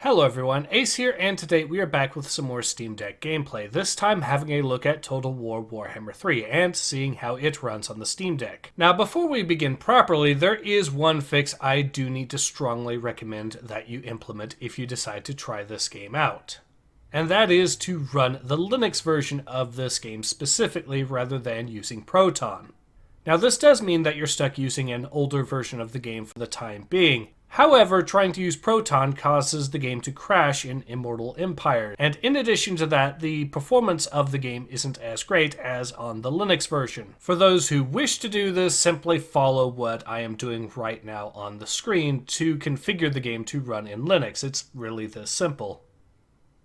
Hello everyone, Ace here, and today we are back with some more Steam Deck gameplay, this time having a look at Total War Warhammer 3 and seeing how it runs on the Steam Deck. Now before we begin properly, there is one fix I do need to strongly recommend that you implement if you decide to try this game out. And that is to run the Linux version of this game specifically rather than using Proton. Now this does mean that you're stuck using an older version of the game for the time being. However, trying to use Proton causes the game to crash in Immortal Empire, and in addition to that, the performance of the game isn't as great as on the Linux version. For those who wish to do this, simply follow what I am doing right now on the screen to configure the game to run in Linux. It's really this simple.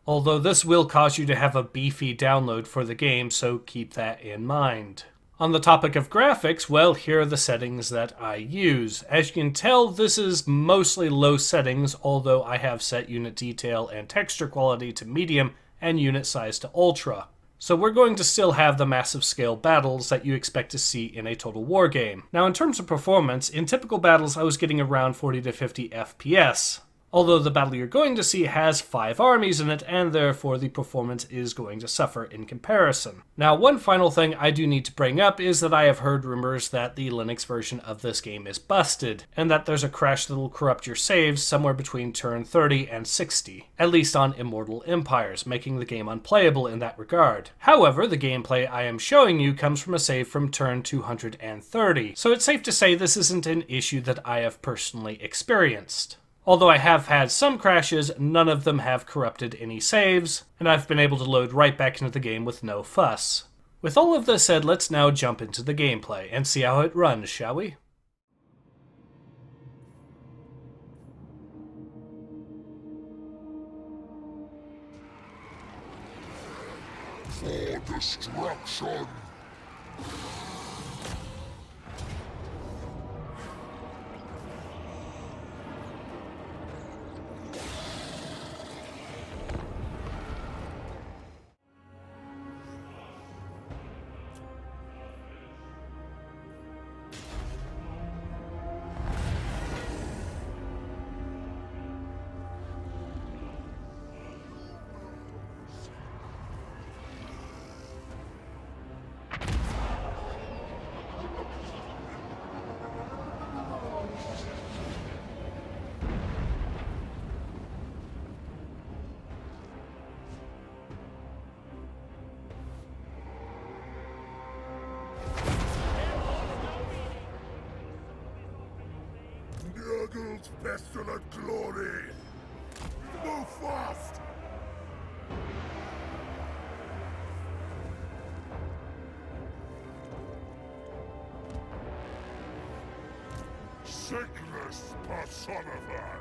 Although this will cause you to have a beefy download for the game, so keep that in mind. On the topic of graphics, well, here are the settings that I use. As you can tell, this is mostly low settings, although I have set unit detail and texture quality to medium and unit size to ultra. So we're going to still have the massive scale battles that you expect to see in a Total War game. Now in terms of performance, in typical battles I was getting around 40 to 50 FPS. Although the battle you're going to see has 5 armies in it, and therefore the performance is going to suffer in comparison. Now, one final thing I do need to bring up is that I have heard rumors that the Linux version of this game is busted, and that there's a crash that will corrupt your saves somewhere between turn 30 and 60, at least on Immortal Empires, making the game unplayable in that regard. However, the gameplay I am showing you comes from a save from turn 230, so it's safe to say this isn't an issue that I have personally experienced. Although I have had some crashes, none of them have corrupted any saves, and I've been able to load right back into the game with no fuss. With all of this said, let's now jump into the gameplay and see how it runs, shall we? For destruction! Nurgle's pestilent glory! Move fast! Sickness personified!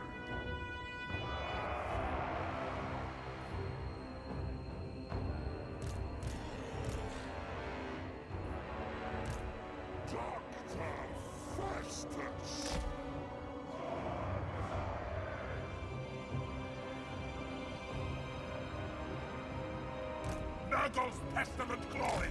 Doctor Festus! Nurgle's pestilent glory!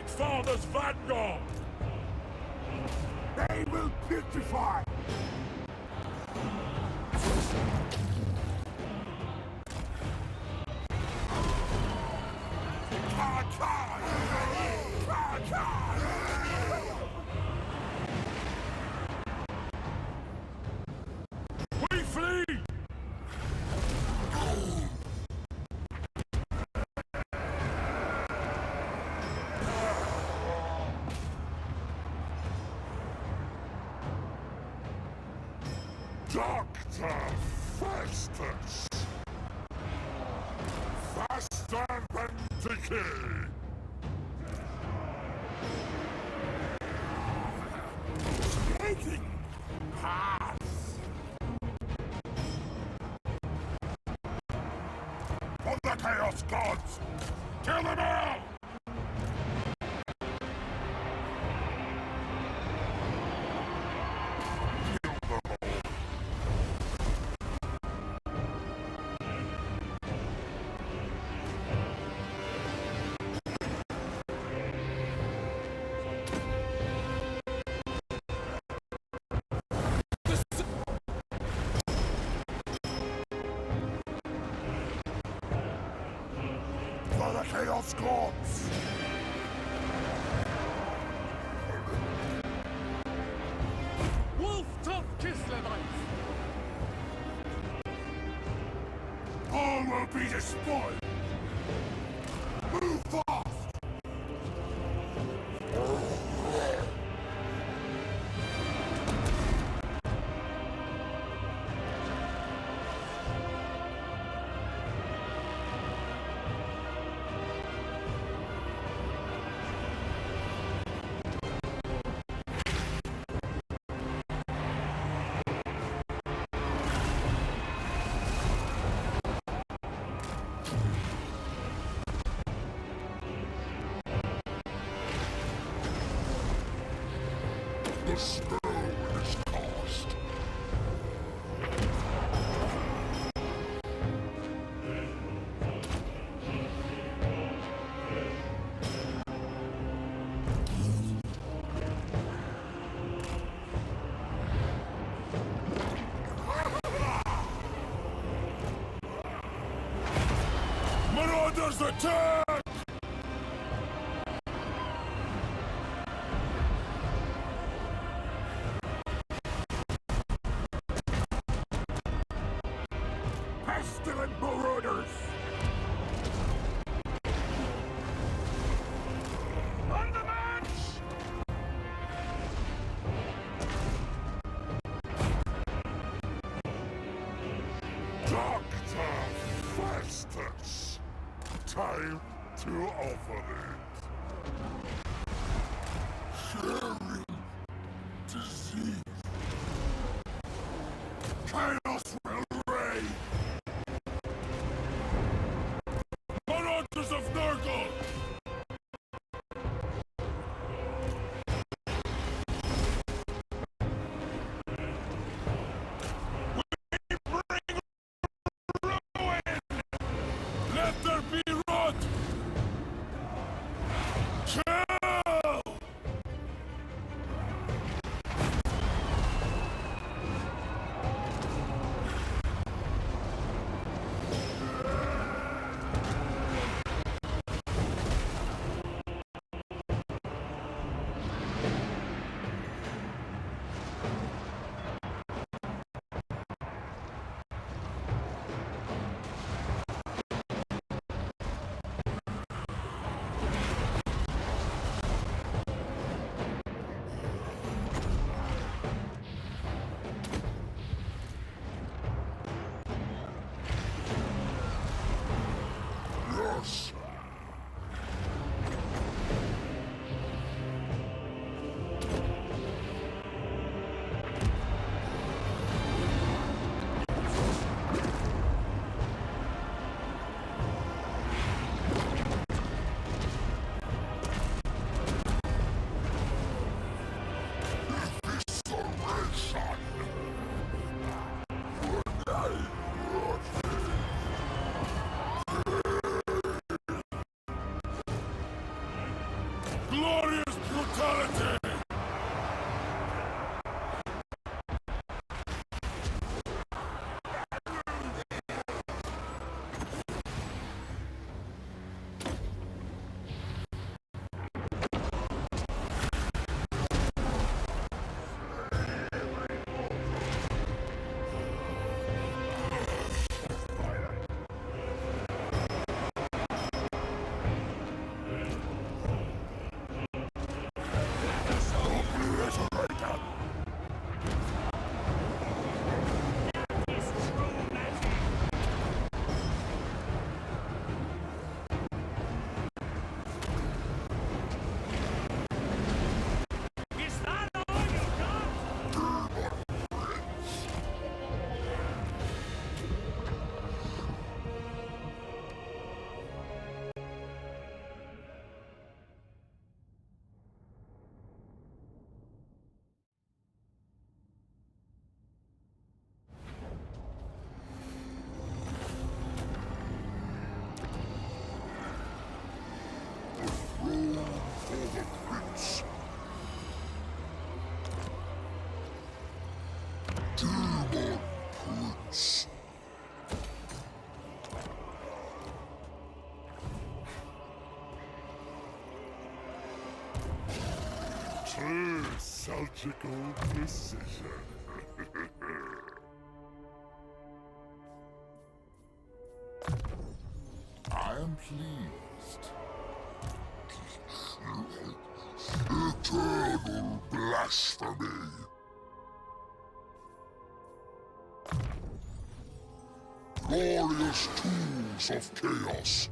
Father's vanguard! They will petrify! We flee! Dr. Festus! Faster than decay! waiting! Pass! For the Chaos Gods! Kill them all! For the Chaos Gods! Wolf Top Kislevites! All will be destroyed! Move fast! The spell is cast. Marauders attack! Pestilent marauders! On the march! Doctor Festus! Time to offer it. Sharing disease. Chaos will reign. Marauders of Nurgle! We bring ruin! Let there be rot! Kill! Magical precision. I am pleased. Eternal blasphemy! Glorious tools of chaos!